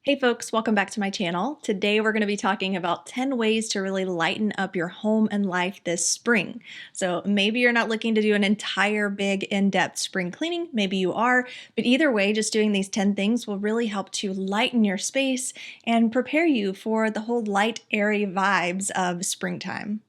Hey folks, welcome back to my channel. Today we're going to be talking about 10 ways to really lighten up your home and life this spring. So maybe you're not looking to do an entire big in-depth spring cleaning, maybe you are, but either way, just doing these 10 things will really help to lighten your space and prepare you for the whole light, airy vibes of springtime.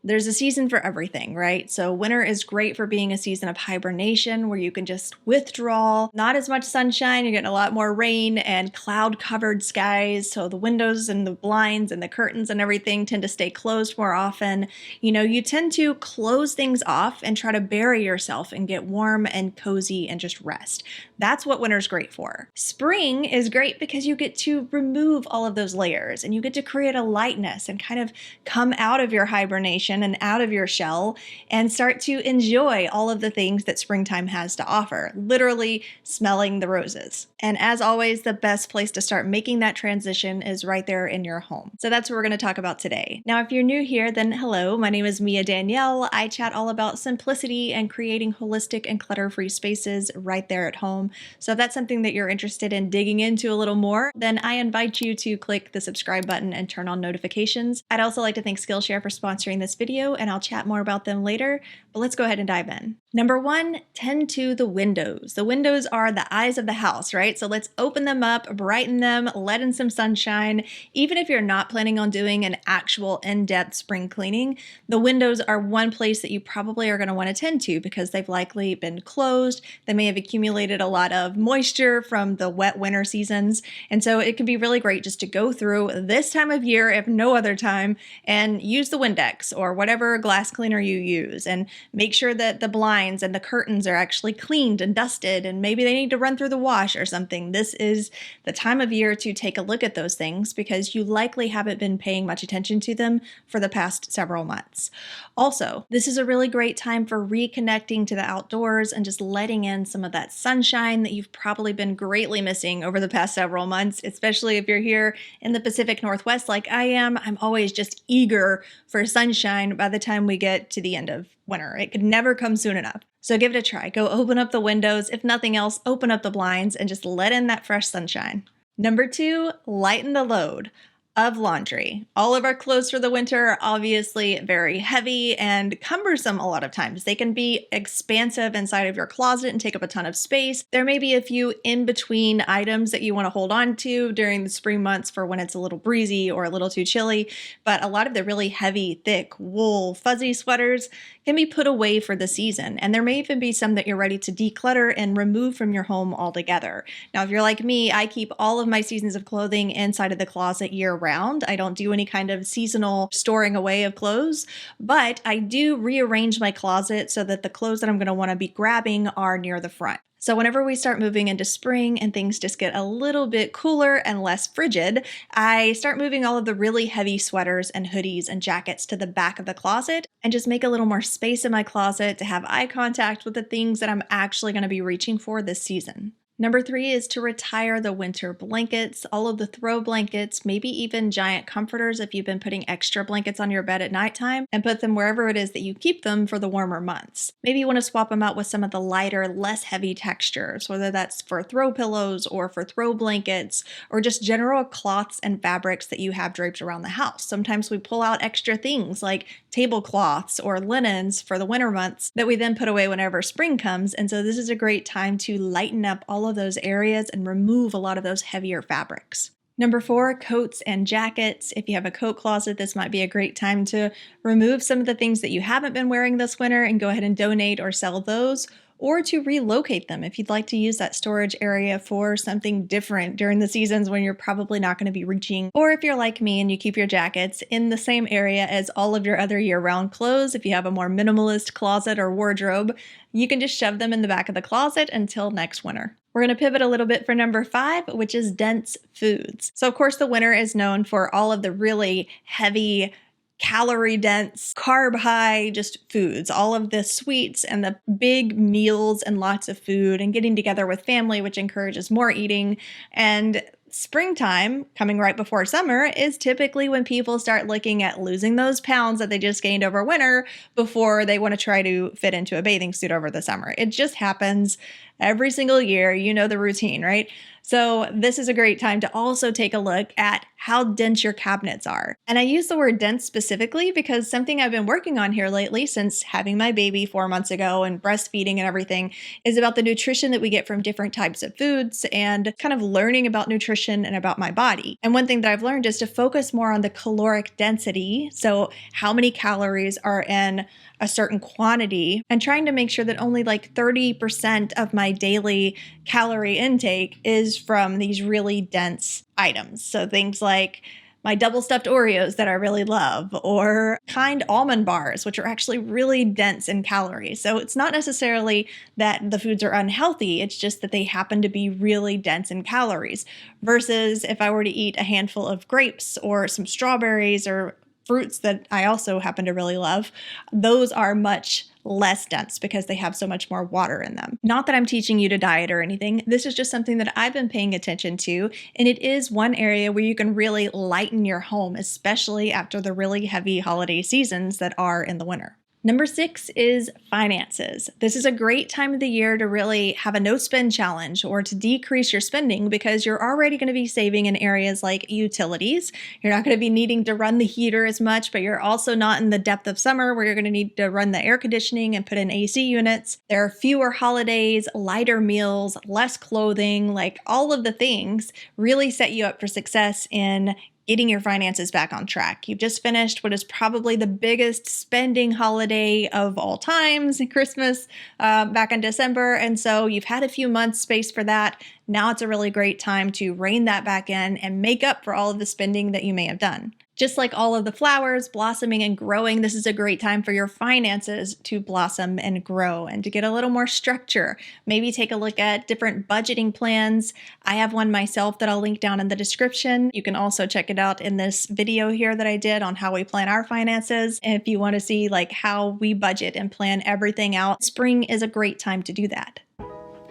There's a season for everything, right? So winter is great for being a season of hibernation where you can just withdraw, not as much sunshine, you're getting a lot more rain and cloud-covered skies. So the windows and the blinds and the curtains and everything tend to stay closed more often. You tend to close things off and try to bury yourself and get warm and cozy and just rest. That's what winter's great for. Spring is great because you get to remove all of those layers and you get to create a lightness and kind of come out of your hibernation and out of your shell and start to enjoy all of the things that springtime has to offer, literally smelling the roses. And as always, the best place to start making that transition is right there in your home. So that's what we're going to talk about today. Now, if you're new here, then hello, my name is Danielle. I chat all about simplicity and creating holistic and clutter-free spaces right there at home. So if that's something that you're interested in digging into a little more, then I invite you to click the subscribe button and turn on notifications. I'd also like to thank Skillshare for sponsoring this video, and I'll chat more about them later, but let's go ahead and dive in. Number one, tend to the windows. The windows are the eyes of the house, right? So let's open them up, brighten them, let in some sunshine. Even if you're not planning on doing an actual in-depth spring cleaning, the windows are one place that you probably are going to want to tend to because they've likely been closed. They may have accumulated a lot of moisture from the wet winter seasons. And so it can be really great just to go through this time of year, if no other time, and use the Windex or whatever glass cleaner you use and make sure that the blinds and the curtains are actually cleaned and dusted and maybe they need to run through the wash or something. This is the time of year to take a look at those things because you likely haven't been paying much attention to them for the past several months. Also, this is a really great time for reconnecting to the outdoors and just letting in some of that sunshine that you've probably been greatly missing over the past several months, especially if you're here in the Pacific Northwest like I am. I'm always just eager for sunshine by the time we get to the end of winter. It could never come soon enough. So give it a try. Go open up the windows. If nothing else, open up the blinds and just let in that fresh sunshine. Number two, lighten the load of laundry. All of our clothes for the winter are obviously very heavy and cumbersome a lot of times. They can be expansive inside of your closet and take up a ton of space. There may be a few in-between items that you want to hold on to during the spring months for when it's a little breezy or a little too chilly, but a lot of the really heavy, thick, wool, fuzzy sweaters can be put away for the season. And there may even be some that you're ready to declutter and remove from your home altogether. Now, if you're like me, I keep all of my seasons of clothing inside of the closet year-round. I don't do any kind of seasonal storing away of clothes, but I do rearrange my closet so that the clothes that I'm going to want to be grabbing are near the front. So whenever we start moving into spring and things just get a little bit cooler and less frigid, I start moving all of the really heavy sweaters and hoodies and jackets to the back of the closet and just make a little more space in my closet to have eye contact with the things that I'm actually going to be reaching for this season. Number three is to retire the winter blankets, all of the throw blankets, maybe even giant comforters if you've been putting extra blankets on your bed at nighttime, and put them wherever it is that you keep them for the warmer months. Maybe you want to swap them out with some of the lighter, less heavy textures, whether that's for throw pillows or for throw blankets, or just general cloths and fabrics that you have draped around the house. Sometimes we pull out extra things like tablecloths or linens for the winter months that we then put away whenever spring comes, and so this is a great time to lighten up all of those areas and remove a lot of those heavier fabrics. Number four, coats and jackets. If you have a coat closet, this might be a great time to remove some of the things that you haven't been wearing this winter and go ahead and donate or sell those, or to relocate them if you'd like to use that storage area for something different during the seasons when you're probably not going to be reaching. Or if you're like me and you keep your jackets in the same area as all of your other year-round clothes, if you have a more minimalist closet or wardrobe, you can just shove them in the back of the closet until next winter. We're going to pivot a little bit for number five, which is dense foods. So of course the winter is known for all of the really heavy, calorie dense, carb high, just foods, all of the sweets and the big meals and lots of food and getting together with family, which encourages more eating. And springtime, coming right before summer, is typically when people start looking at losing those pounds that they just gained over winter before they want to try to fit into a bathing suit over the summer. It just happens every single year. You know the routine, right? So this is a great time to also take a look at how dense your cabinets are. And I use the word dense specifically because something I've been working on here lately since having my baby 4 months ago and breastfeeding and everything is about the nutrition that we get from different types of foods and kind of learning about nutrition and about my body. And one thing that I've learned is to focus more on the caloric density. So how many calories are in a certain quantity and trying to make sure that only like 30% of my daily calorie intake is from these really dense items. So things like my double stuffed Oreos that I really love, or Kind almond bars, which are actually really dense in calories. So it's not necessarily that the foods are unhealthy, it's just that they happen to be really dense in calories. Versus if I were to eat a handful of grapes or some strawberries or fruits that I also happen to really love, those are much less dense because they have so much more water in them. Not that I'm teaching you to diet or anything. This is just something that I've been paying attention to, and it is one area where you can really lighten your home, especially after the really heavy holiday seasons that are in the winter. Number 6 is finances. This is a great time of the year to really have a no spend challenge or to decrease your spending because you're already going to be saving in areas like utilities. You're not going to be needing to run the heater as much, but you're also not in the depth of summer where you're going to need to run the air conditioning and put in AC units. There are fewer holidays, lighter meals, less clothing, like all of the things really set you up for success in getting your finances back on track. You've just finished what is probably the biggest spending holiday of all times, Christmas, back in December. And so you've had a few months space for that. Now it's a really great time to rein that back in and make up for all of the spending that you may have done. Just like all of the flowers blossoming and growing, this is a great time for your finances to blossom and grow and to get a little more structure. Maybe take a look at different budgeting plans. I have one myself that I'll link down in the description. You can also check it out in this video here that I did on how we plan our finances. And if you want to see like how we budget and plan everything out, spring is a great time to do that.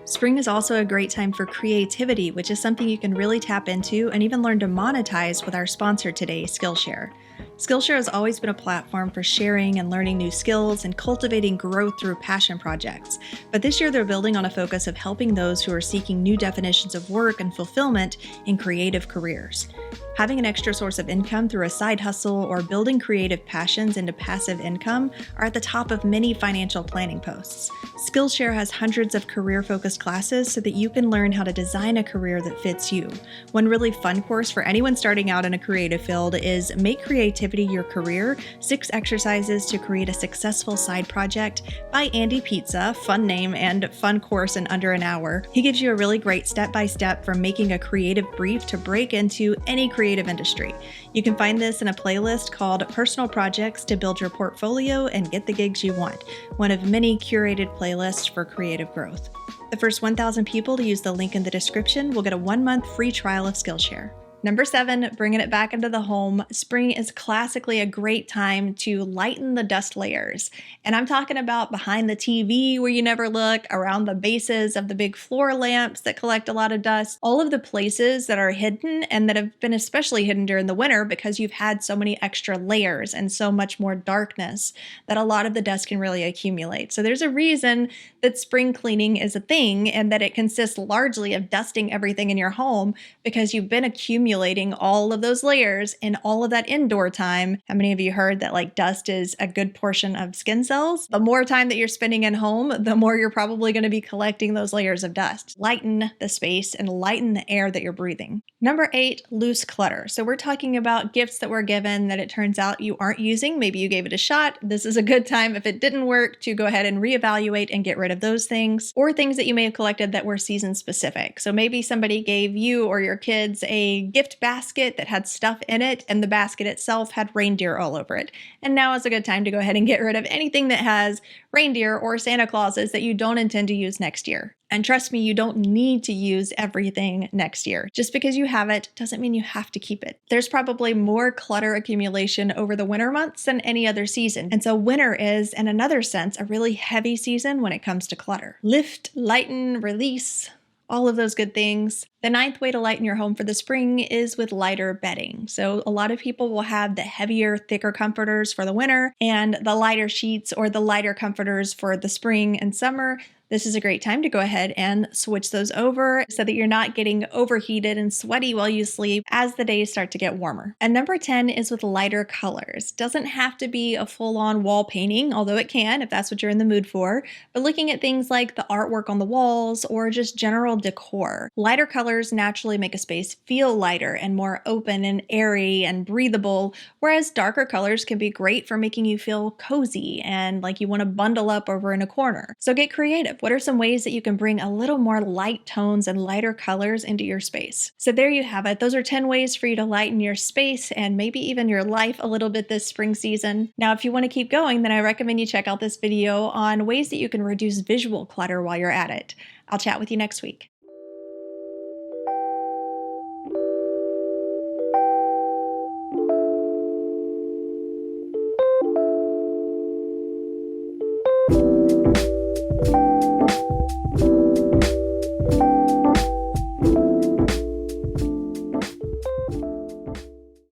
Spring is also a great time for creativity, which is something you can really tap into and even learn to monetize with our sponsor today, Skillshare. Skillshare has always been a platform for sharing and learning new skills and cultivating growth through passion projects. But this year they're building on a focus of helping those who are seeking new definitions of work and fulfillment in creative careers. Having an extra source of income through a side hustle or building creative passions into passive income are at the top of many financial planning posts. Skillshare has hundreds of career-focused classes so that you can learn how to design a career that fits you. One really fun course for anyone starting out in a creative field is Make Creativity Your Career, 6 Exercises to Create a Successful Side Project by Andy Pizza. Fun name and fun course in under an hour. He gives you a really great step-by-step from making a creative brief to break into any creative industry. You can find this in a playlist called Personal Projects to Build Your Portfolio and Get the Gigs You Want, one of many curated playlists for creative growth. The first 1,000 people to use the link in the description will get a 1-month free trial of Skillshare. Number 7, bringing it back into the home. Spring is classically a great time to lighten the dust layers. And I'm talking about behind the TV where you never look, around the bases of the big floor lamps that collect a lot of dust, all of the places that are hidden and that have been especially hidden during the winter because you've had so many extra layers and so much more darkness that a lot of the dust can really accumulate. So there's a reason that spring cleaning is a thing and that it consists largely of dusting everything in your home because you've been accumulating all of those layers in all of that indoor time. How many of you heard that like dust is a good portion of skin cells? The more time that you're spending in home, the more you're probably going to be collecting those layers of dust. Lighten the space and lighten the air that you're breathing. Number 8, loose clutter. So we're talking about gifts that were given that it turns out you aren't using. Maybe you gave it a shot. This is a good time if it didn't work to go ahead and reevaluate and get rid of those things, or things that you may have collected that were season specific. So maybe somebody gave you or your kids a gift basket that had stuff in it and the basket itself had reindeer all over it. And now is a good time to go ahead and get rid of anything that has reindeer or Santa Clauses that you don't intend to use next year. And trust me, you don't need to use everything next year. Just because you have it doesn't mean you have to keep it. There's probably more clutter accumulation over the winter months than any other season. And so winter is, in another sense, a really heavy season when it comes to clutter. Lift, lighten, release, all of those good things. The ninth way to lighten your home for the spring is with lighter bedding. So a lot of people will have the heavier, thicker comforters for the winter and the lighter sheets or the lighter comforters for the spring and summer. This is a great time to go ahead and switch those over so that you're not getting overheated and sweaty while you sleep as the days start to get warmer. And number 10 is with lighter colors. Doesn't have to be a full-on wall painting, although it can if that's what you're in the mood for, but looking at things like the artwork on the walls or just general decor. Lighter colors naturally make a space feel lighter and more open and airy and breathable, whereas darker colors can be great for making you feel cozy and like you want to bundle up over in a corner. So get creative. What are some ways that you can bring a little more light tones and lighter colors into your space? So there you have it. Those are 10 ways for you to lighten your space and maybe even your life a little bit this spring season. Now, if you want to keep going, then I recommend you check out this video on ways that you can reduce visual clutter while you're at it. I'll chat with you next week.